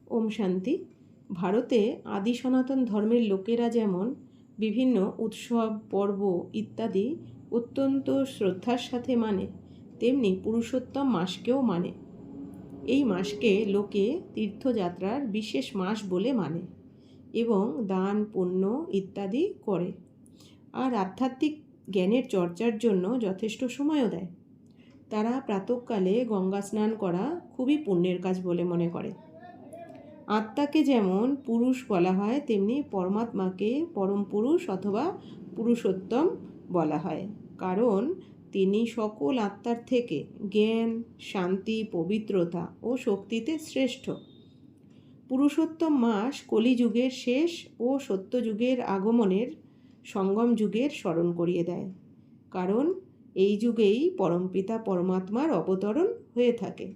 ওম শান্তি। ভারতে আদি সনাতন ধর্মের লোকেরা যেমন বিভিন্ন উৎসব পর্ব ইত্যাদি অত্যন্ত শ্রদ্ধার সাথে মানে, তেমনি পুরুষোত্তম মাসকেও মানে। এই মাসকে লোকে তীর্থযাত্রার বিশেষ মাস বলে মানে এবং দান পুণ্য ইত্যাদি করে, আর আধ্যাত্মিক জ্ঞানের চর্চার জন্য যথেষ্ট সময়ও দেয়। তারা প্রাতঃকালে গঙ্গা স্নান করা খুবই পুণ্যের কাজ বলে মনে করে। আত্মাকে যেমন পুরুষ বলা হয়, তেমনি পরমাত্মাকে পরম পুরুষ অথবা পুরুষোত্তম বলা হয়, কারণ তিনি সকল আত্মার থেকে জ্ঞান, শান্তি, পবিত্রতা ও শক্তিতে শ্রেষ্ঠ। পুরুষোত্তম মাস কলিযুগের শেষ ও সত্যযুগের আগমনের সঙ্গম যুগের স্মরণ করিয়ে দেয়, কারণ এই যুগেই পরমপিতা পরমাত্মার অবতরণ হয়ে থাকে।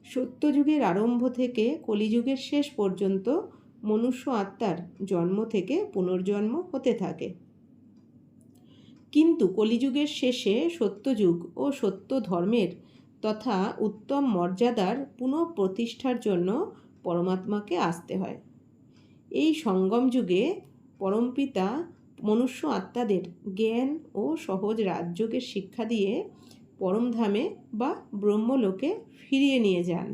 সত্যযুগের আরম্ভ থেকে কলিযুগের শেষ পর্যন্ত মনুষ্য আত্মার জন্ম থেকে পুনর্জন্ম হতে থাকে, কিন্তু কলিযুগের শেষে সত্যযুগ ও সত্য ধর্মের তথা উত্তম মর্যাদার পুনঃপ্রতিষ্ঠার জন্য পরমাত্মাকে আসতে হয়। এই সঙ্গম যুগে পরমপিতা মনুষ্য আত্মাদের জ্ঞান ও সহজ রাজযোগের শিক্ষা দিয়ে পরমধামে বা ব্রহ্মলোকে ফিরিয়ে নিয়ে যান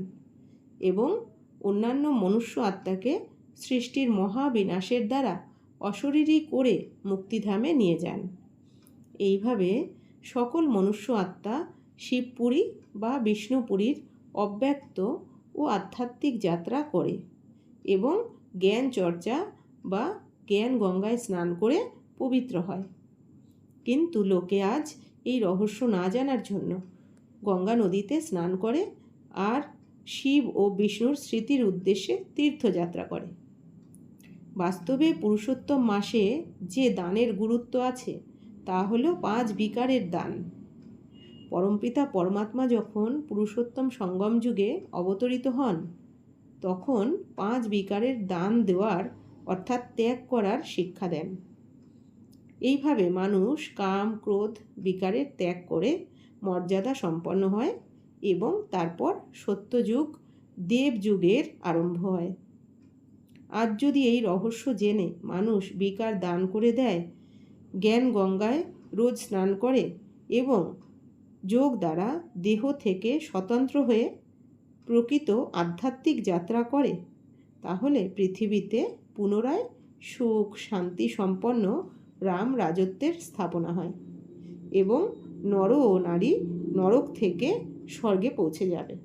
এবং অন্যান্য মনুষ্য আত্মাকে সৃষ্টির মহাবিনাশের দ্বারা অশরীরী করে মুক্তিধামে নিয়ে যান। এইভাবে সকল মনুষ্য আত্মা শিবপুরী বা বিষ্ণুপুরীর অব্যক্ত ও আধ্যাত্মিক যাত্রা করে এবং জ্ঞান চর্চা বা জ্ঞান গঙ্গায় স্নান করে পবিত্র হয়। কিন্তু লোকে আজ এই রহস্য না জানার জন্য গঙ্গা নদীতে স্নান করে আর শিব ও বিষ্ণুর স্মৃতির উদ্দেশ্যে তীর্থযাত্রা করে। বাস্তবে পুরুষোত্তম মাসে যে দানের গুরুত্ব আছে তা হলো 5 বিকারের দান। পরমপিতা পরমাত্মা যখন পুরুষোত্তম সঙ্গম যুগে অবতরিত হন, তখন 5 বিকারের দান দেওয়ার অর্থাৎ ত্যাগ করার শিক্ষা দেন। এইভাবে মানুষ কাম ক্রোধ বিকারের ত্যাগ করে মর্যাদা সম্পন্ন হয় এবং তারপর সত্যযুগ দেবযুগের আরম্ভ হয়। আজ যদি এই রহস্য জেনে মানুষ বিকার দান করে দেয়, জ্ঞান গঙ্গায় রোজ স্নান করে এবং যোগ দ্বারা দেহ থেকে স্বতন্ত্র হয়ে প্রকৃত আধ্যাত্মিক যাত্রা করে, তাহলে পৃথিবীতে পুনরায় সুখ শান্তি সম্পন্ন রাম রাজত্বের স্থাপনা হয় এবং নর ও নারী নরক থেকে স্বর্গে পৌঁছে যাবে।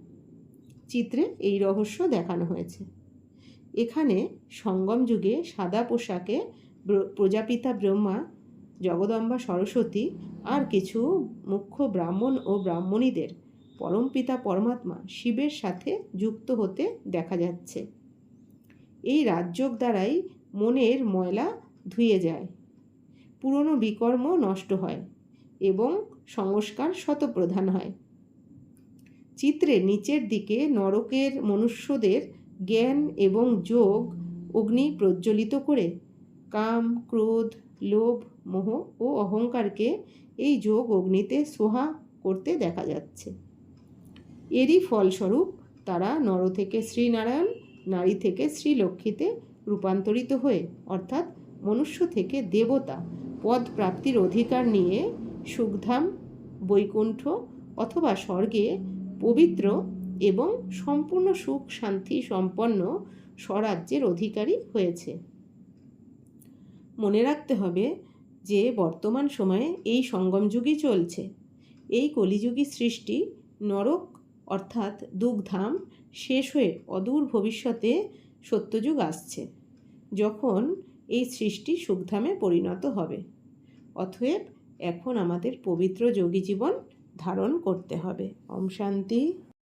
চিত্রে এই রহস্য দেখানো হয়েছে। এখানে সঙ্গম যুগে সাদা পোশাকে প্রজাপিতা ব্রহ্মা, জগদম্বা সরস্বতী আর কিছু মুখ্য ব্রাহ্মণ ও ব্রাহ্মণীদের পরমপিতা পরমাত্মা শিবের সাথে যুক্ত হতে দেখা যাচ্ছে। এই রাজযোগ দ্বারাই মনের ময়লা ধুয়ে যায়, পুরনো বিকর্ম নষ্ট হয় এবং সংস্কার শতপ্রধান হয়। চিত্রে নিচের দিকে নরকের মনুষ্যদের জ্ঞান এবং যোগ অগ্নি প্রজ্বলিত করে কাম ক্রোধ লোভ মোহ ও অহংকারকে এই যোগ অগ্নিতে সোহা করতে দেখা যাচ্ছে। এরই ফলস্বরূপ তারা নর থেকে শ্রীনারায়ণ, নারী থেকে শ্রীলক্ষ্মীতে রূপান্তরিত হয়ে অর্থাৎ মনুষ্য থেকে দেবতা পদ প্রাপ্তির অধিকার নিয়ে সুখধাম, বৈকুণ্ঠ অথবা স্বর্গে পবিত্র এবং সম্পূর্ণ সুখ শান্তি সম্পন্ন স্বরাজ্যের অধিকারী হয়েছে। মনে রাখতে হবে যে বর্তমান সময়ে এই সঙ্গম যুগই চলছে। এই কলিযুগী সৃষ্টি নরক অর্থাৎ দুঃখধাম শেষ হয়ে অদূর ভবিষ্যতে সত্যযুগ আসছে, যখন এই সৃষ্টি সুখধামে পরিণত হবে। অতএব এখন আমাদের পবিত্র যোগী জীবন ধারণ করতে হবে। ওম শান্তি।